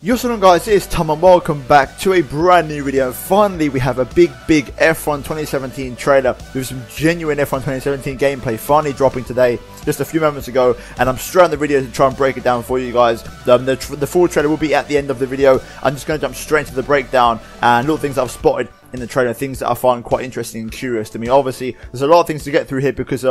What's going on, guys? It's Tom and welcome back to a brand new video. Finally, we have a big F1 2017 trailer with some genuine F1 2017 gameplay finally dropping today, just a few moments ago, and I'm straight on the video to try and break it down for you guys. The full trailer will be at the end of the video. I'm just going to jump straight into the breakdown and little things I've spotted in the trailer, things that I find quite interesting and curious to me. Obviously, there's a lot of things to get through here because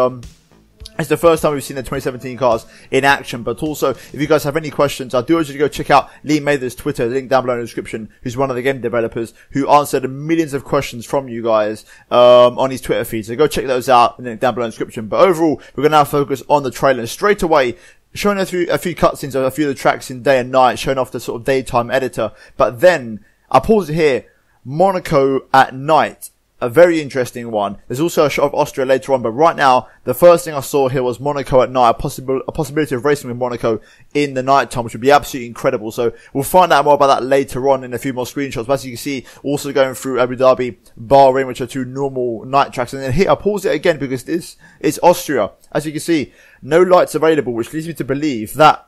it's the first time we've seen the 2017 cars in action, but also, if you guys have any questions, I do urge you to go check out Lee Mather's Twitter, link down below in the description, who's one of the game developers, who answered millions of questions from you guys, on his Twitter feed. So go check those out, link down below in the description. But overall, we're going to now focus on the trailer. Straight away, showing a few cutscenes of a few of the tracks in day and night, showing off the sort of daytime editor. But then, I pause it here, Monaco at night. A very interesting one. There's also a shot of Austria later on, but right now, the first thing I saw here was Monaco at night, a possibility of racing with Monaco in the night time, which would be absolutely incredible. So we'll find out more about that later on in a few more screenshots. But as you can see, also going through Abu Dhabi, Bahrain, which are two normal night tracks. And then here, I pause it again because this is Austria. As you can see, no lights available, which leads me to believe that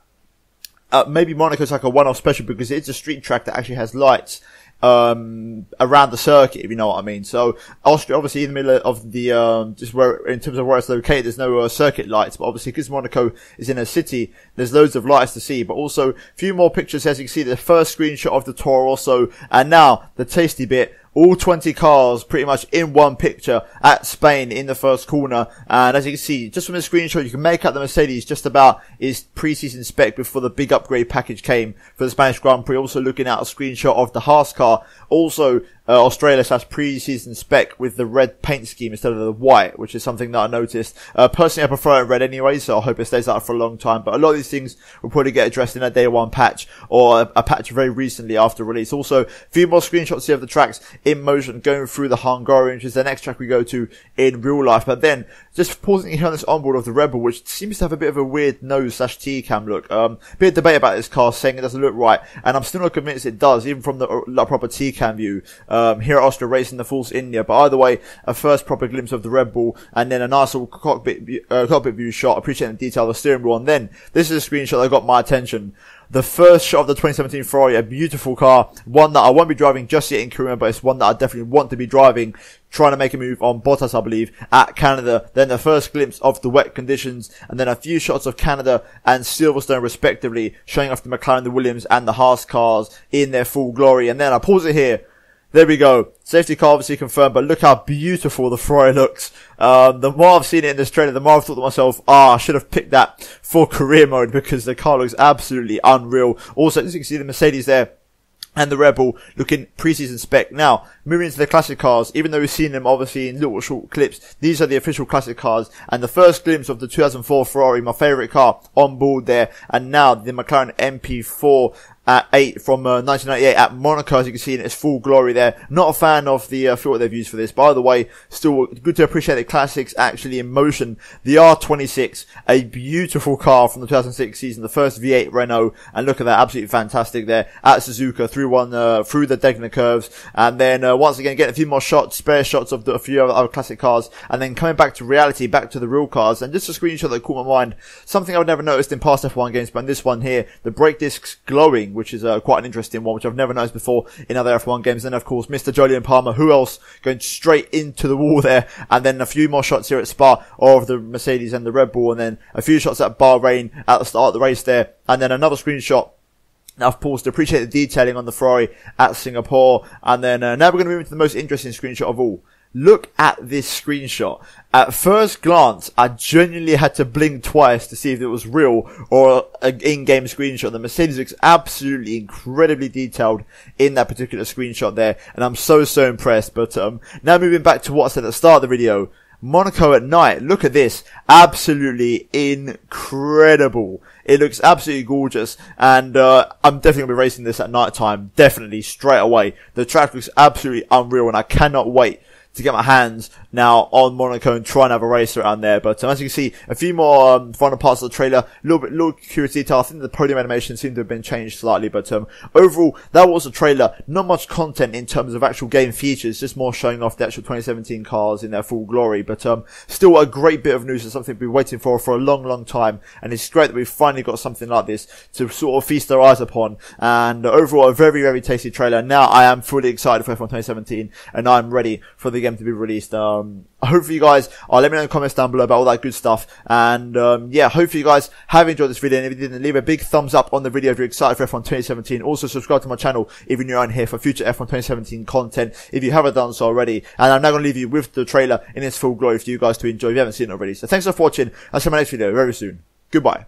maybe Monaco's like a one-off special because it's a street track that actually has lights around the circuit, if you know what I mean. So Austria, obviously in the middle of the just where, in terms of where it's located, there's no circuit lights, but obviously because Monaco is in a city, there's loads of lights to see. But also a few more pictures, as you can see, the first screenshot of the Toro Rosso, and now the tasty bit, all 20 cars pretty much in one picture at Spain in the first corner. And as you can see, just from the screenshot, you can make out the Mercedes just about is pre-season spec before the big upgrade package came for the Spanish Grand Prix. Also looking at a screenshot of the Haas car. Also, Australia / pre-season spec with the red paint scheme instead of the white, which is something that I noticed. Personally, I prefer it red anyway, so I hope it stays out for a long time. But a lot of these things will probably get addressed in a day one patch or a patch very recently after release. Also, a few more screenshots here of the tracks in motion going through the Hungarian, which is the next track we go to in real life. But then, just pausing here on this onboard of the Red Bull, which seems to have a bit of a weird nose / T-cam look. Bit of debate about this car, saying it doesn't look right, and I'm still not convinced it does, even from the proper T-cam view. Here at Austria racing the Force India. But either way, a first proper glimpse of the Red Bull, and then a nice little cockpit view shot. Appreciate the detail of the steering wheel. And then, this is a screenshot that got my attention. The first shot of the 2017 Ferrari, a beautiful car, one that I won't be driving just yet in Korea, but it's one that I definitely want to be driving, trying to make a move on Bottas, I believe, at Canada. Then the first glimpse of the wet conditions, and then a few shots of Canada and Silverstone respectively, showing off the McLaren, the Williams, and the Haas cars in their full glory. And then I pause it here. There we go. Safety car obviously confirmed, but look how beautiful the Ferrari looks. The more I've seen it in this trailer, the more I've thought to myself, I should have picked that for career mode because the car looks absolutely unreal. Also, as you can see, the Mercedes there and the Red Bull looking pre-season spec. Now, moving into the classic cars, even though we've seen them obviously in little short clips, these are the official classic cars, and the first glimpse of the 2004 Ferrari, my favourite car, on board there, and now the McLaren MP4 at 8 from 1998 at Monaco, as you can see in its full glory there. Not a fan of the filter they've used for this. By the way, still good to appreciate the classics actually in motion. The R26, a beautiful car from the 2006 season, the first V8 Renault, and look at that, absolutely fantastic there at Suzuka through the Degner curves, and then once again getting a few more shots, spare shots of a few other classic cars, and then coming back to reality, back to the real cars. And just a screenshot that caught my mind, something I've never noticed in past F1 games, but in this one here, the brake discs glowing, which is quite an interesting one, which I've never noticed before in other F1 games. Then, of course, Mr. Jolyon Palmer, who else, going straight into the wall there. And then a few more shots here at Spa of the Mercedes and the Red Bull. And then a few shots at Bahrain at the start of the race there. And then another screenshot. Now, of course, to appreciate the detailing on the Ferrari at Singapore. And then now we're going to move into the most interesting screenshot of all. Look at this screenshot. At first glance, I genuinely had to blink twice to see if it was real or an in-game screenshot. The Mercedes looks absolutely incredibly detailed in that particular screenshot there, and I'm so impressed. But now moving back to what I said at the start of the video, Monaco at night. Look at this. Absolutely incredible. It looks absolutely gorgeous, and I'm definitely going to be racing this at night time. Definitely, straight away. The track looks absolutely unreal, and I cannot wait to get my hands now on Monaco and try and have a race around there. But as you can see, a few more final parts of the trailer, little curious detail. I think the podium animation seemed to have been changed slightly, but overall, that was a trailer. Not much content in terms of actual game features, just more showing off the actual 2017 cars in their full glory. But still a great bit of news and something we've been waiting for a long time. And it's great that we've finally got something like this to sort of feast our eyes upon. And overall, a very tasty trailer. Now I am fully excited for F1 2017, and I'm ready for the game to be released. Hopefully you guys let me know in the comments down below about all that good stuff. And yeah, hopefully you guys have enjoyed this video. And if you didn't, leave a big thumbs up on the video if you're excited for F1 2017. Also subscribe to my channel if you're new around here for future F1 2017 content if you haven't done so already. And I'm now going to leave you with the trailer in its full glory for you guys to enjoy if you haven't seen it already. So thanks for watching. I'll see you in my next video very soon. Goodbye.